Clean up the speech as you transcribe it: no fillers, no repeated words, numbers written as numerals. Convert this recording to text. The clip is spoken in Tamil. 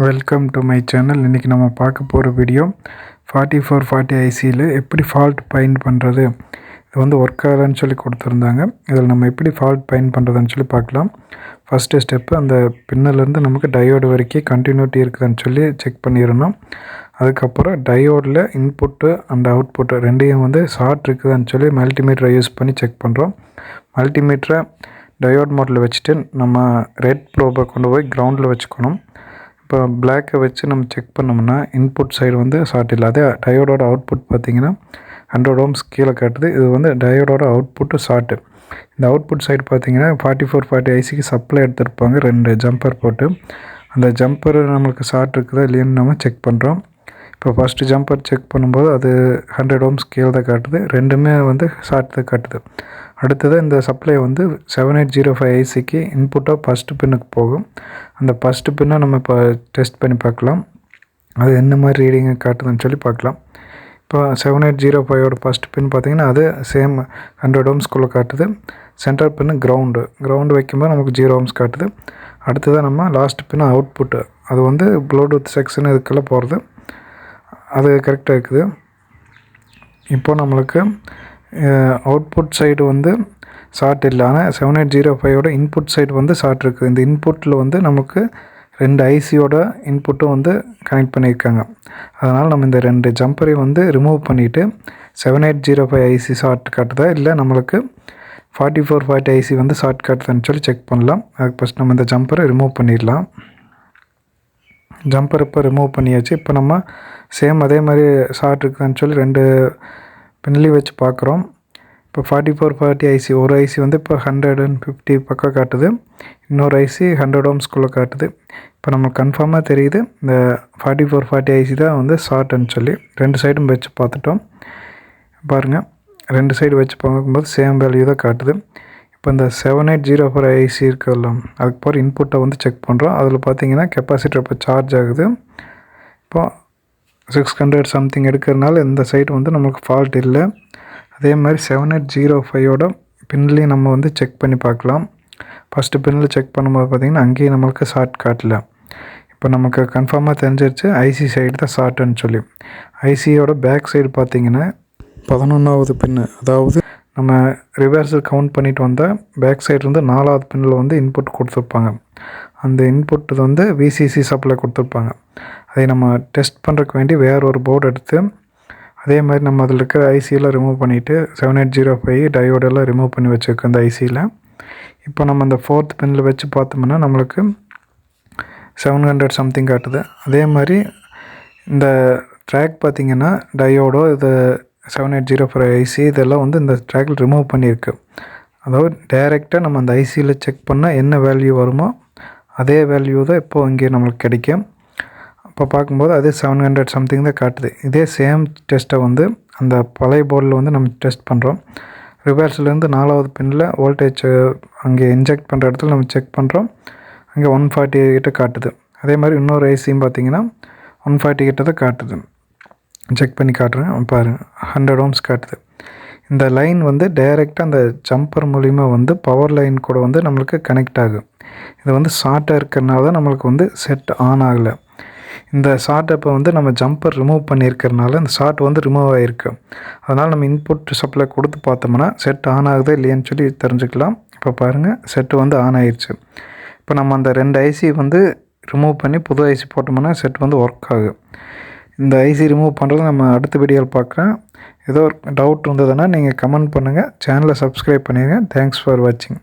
Welcome to my channel. இன்றைக்கி நம்ம பார்க்க போகிற வீடியோ 4440 ஐசியில் எப்படி ஃபால்ட் ஃபைண்ட் பண்ணுறது. இது வந்து ஒர்க் ஆகலன்னு சொல்லி கொடுத்துருந்தாங்க. இதில் நம்ம எப்படி ஃபால்ட் ஃபைண்ட் பண்ணுறதுன்னு சொல்லி பார்க்கலாம். ஃபஸ்ட்டு ஸ்டெப்பு, அந்த பின்னலேருந்து நமக்கு டயோடு வரைக்கும் கண்டினியூட்டி இருக்குதுன்னு சொல்லி செக் பண்ணிடணும். அதுக்கப்புறம் டயோடில் இன்புட்டு அண்ட் அவுட்புட்டு ரெண்டையும் வந்து ஷார்ட் இருக்குதுன்னு சொல்லி மல்டிமீட்டரை யூஸ் பண்ணி செக் பண்ணுறோம். மல்டிமீட்டரை டயோட் மோட்டில் வச்சுட்டு நம்ம ரெட் ப்ரோபை கொண்டு போய் கிரவுண்டில் வச்சுக்கணும். இப்போ பிளாக்கை வச்சு நம்ம செக் பண்ணோம்னா இன்புட் சைடு வந்து ஷார்ட் இல்லை. அதே டயோடோட அவுட்புட் பார்த்திங்கன்னா 100 ohms கீழே காட்டுது. இது வந்து டயோடோட அவுட்புட்டு ஷார்ட்டு. இந்த அவுட்புட் சைடு பார்த்திங்கன்னா 4440 ஐசிக்கு சப்ளை எடுத்துருப்பாங்க 2 ஜம்பர் போட்டு. அந்த ஜம்பர் நம்மளுக்கு ஷார்ட் இருக்குதா இல்லையான்னு நம்ம செக் பண்ணுறோம். இப்போ ஃபஸ்ட்டு ஜம்பர் செக் பண்ணும்போது அது 100 ohms கீழே தான் காட்டுது. ரெண்டுமே வந்து ஷார்ட் தான் காட்டுது. அடுத்தது இந்த சப்ளை வந்து 7805 ஐசிக்கு இன்புட்டாக ஃபஸ்ட்டு பின்னுக்கு போகும். அந்த ஃபஸ்ட்டு பின்னை நம்ம இப்போ டெஸ்ட் பண்ணி பார்க்கலாம். அது என்ன மாதிரி ரீடிங்கை காட்டுதுன்னு சொல்லி பார்க்கலாம். இப்போ 7805ஓட ஃபஸ்ட்டு பின் பார்த்திங்கன்னா அது சேம் 100 ohmsக்குள்ளே காட்டுது. சென்டர் பின்னு கிரவுண்டு வைக்கும்போது நமக்கு 0 ohms காட்டுது. அடுத்ததான் நம்ம லாஸ்ட் பின்னு அவுட்புட்டு, அது வந்து ப்ளூடூத் செக்ஷன் இதுக்கெல்லாம் போகிறது, அது கரெக்டாக இருக்குது. இப்போ நம்மளுக்கு அவுட்புட் சைடு வந்து ஷார்ட் இல்லை. ஆனால் 7805ஓட இன்புட் சைடு வந்து ஷார்ட் இருக்குது. இந்த இன்புட்டில் வந்து நமக்கு 2 ஐசியோட இன்புட்டும் வந்து கனெக்ட் பண்ணியிருக்காங்க. அதனால் நம்ம இந்த 2 ஜம்பரையும் வந்து ரிமூவ் பண்ணிவிட்டு 7805 ஐசி ஷார்ட் காட்டுதா இல்லை நம்மளுக்கு 4440 ஐசி வந்து ஷார்ட் காட்டுதான்னு சொல்லி செக் பண்ணலாம். அதுக்கு ஃபஸ்ட் நம்ம இந்த ஜம்பரை ரிமூவ் பண்ணிடலாம். ஜம்பர் இப்போ ரிமூவ் பண்ணியாச்சு. இப்போ நம்ம சேம் அதே மாதிரி ஷார்ட் இருக்குதுன்னு சொல்லி 2 பின்லையும் வச்சு பார்க்குறோம். இப்போ 4440 ஐசி ஒரு ஐசி வந்து இப்போ 150 பக்கம் காட்டுது. இன்னொரு ஐசி 100 ohmsக்குள்ளே காட்டுது. இப்போ நமக்கு கன்ஃபார்மாக தெரியுது இந்த 4440 ஐசி தான் வந்து ஷார்ட்னு சொல்லி. 2 சைடும் வச்சு பார்த்துட்டோம். பாருங்கள், 2 சைடு வச்சு பார்க்கும்போது சேம் வேல்யூ தான் காட்டுது. இப்போ இந்த 7804 ஐசி இருக்குதுல்ல, அதுக்கு போகிற இன்புட்டை வந்து செக் பண்ணுறோம். அதில் பார்த்தீங்கன்னா கெப்பாசிட்டர் இப்போ சார்ஜ் ஆகுது. இப்போ 600 சம்திங் எடுக்கிறதுனால இந்த சைடு வந்து நமக்கு ஃபால்ட் இல்லை. அதே மாதிரி 7805ஓட பின்லேயும் நம்ம வந்து செக் பண்ணி பார்க்கலாம். ஃபஸ்ட்டு பின்னில் செக் பண்ணும்போது பார்த்திங்கன்னா அங்கேயும் நம்மளுக்கு ஷார்ட் காட்டல. இப்போ நமக்கு கன்ஃபார்மாக தெரிஞ்சிருச்சு ஐசி சைடு தான் ஷார்ட்டுன்னு சொல்லி. ஐசியோட பேக் சைடு பார்த்திங்கன்னா 11வது பின்னு, அதாவது நம்ம ரிவர்ஸில் கவுண்ட் பண்ணிட்டு வந்தால் பேக் சைடு வந்து 4வது பின்னில் வந்து இன்புட் கொடுத்துருப்பாங்க. அந்த இன்புட் வந்து விசிசி சப்ளை கொடுத்துருப்பாங்க. அதை நம்ம டெஸ்ட் பண்ணுறதுக்கு வேண்டி வேறு ஒரு போர்டு எடுத்து அதே மாதிரி நம்ம அதில் இருக்கிற ஐசியெல்லாம் ரிமூவ் பண்ணிவிட்டு 7805 டயோடெல்லாம் ரிமூவ் பண்ணி வச்சுருக்கோம் அந்த ஐசியில். இப்போ நம்ம அந்த 4th பின்னில் வச்சு பார்த்தோம்னா நம்மளுக்கு 700 சம்திங் காட்டுது. அதே மாதிரி இந்த ட்ராக் பார்த்திங்கன்னா டயோடோ இது 7805 ஐசி இதெல்லாம் வந்து இந்த ட்ராக்கில் ரிமூவ் பண்ணியிருக்கு. அதாவது டைரெக்டாக நம்ம அந்த ஐசியில் செக் பண்ணால் என்ன வேல்யூ வருமோ அதே வேல்யூ தான் இப்போது இங்கே நம்மளுக்கு கிடைக்கும். இப்போ பார்க்கும்போது அதே 700 சம்திங் தான் காட்டுது. இதே சேம் டெஸ்ட்டை வந்து அந்த பழைய போர்டில் வந்து நம்ம டெஸ்ட் பண்ணுறோம். ரிவர்ஸ்லேருந்து 4வது பின்னில் வோல்டேஜ் அங்கே இன்ஜெக்ட் பண்ணுற இடத்துல நம்ம செக் பண்ணுறோம். அங்கே 140 கிட்ட காட்டுது. அதே மாதிரி இன்னொரு ஐசியும் பார்த்திங்கன்னா 140 கிட்ட தான் காட்டுது. செக் பண்ணி காட்டுறேன் பாருங்கள், 100 ohms காட்டுது. இந்த லைன் வந்து டைரெக்டாக அந்த ஜம்பர் மூலிமா வந்து பவர் லைன் கூட வந்து நம்மளுக்கு கனெக்ட் ஆகும். இது வந்து ஷார்ட்டாக இருக்கிறனால தான் நம்மளுக்கு வந்து செட் ஆன் ஆகலை. இந்த ஷார்ட் அப்போ வந்து நம்ம ஜம்பர் ரிமூவ் பண்ணியிருக்கிறனால இந்த ஷார்ட் வந்து ரிமூவ் ஆகிருக்கு. அதனால் நம்ம இன்புட் சப்ளை கொடுத்து பார்த்தோம்னா செட் ஆன் ஆகுதா இல்லையான்னு சொல்லி தெரிஞ்சுக்கலாம். இப்போ பாருங்கள், செட்டு வந்து ஆன் ஆகிடுச்சு. இப்போ நம்ம அந்த 2 ஐசி வந்து ரிமூவ் பண்ணி புது ஐசி போட்டோம்னா செட் வந்து ஒர்க் ஆகும். இந்த ஐசி ரிமூவ் பண்ணுறது நம்ம அடுத்த வீடியோவில் பார்க்குறேன். ஏதோ ஒரு டவுட் இருந்ததுன்னா நீங்கள் கமெண்ட் பண்ணுங்கள். சேனலை சப்ஸ்கிரைப் பண்ணிடுங்க. தேங்க்ஸ் ஃபார் வாட்சிங்.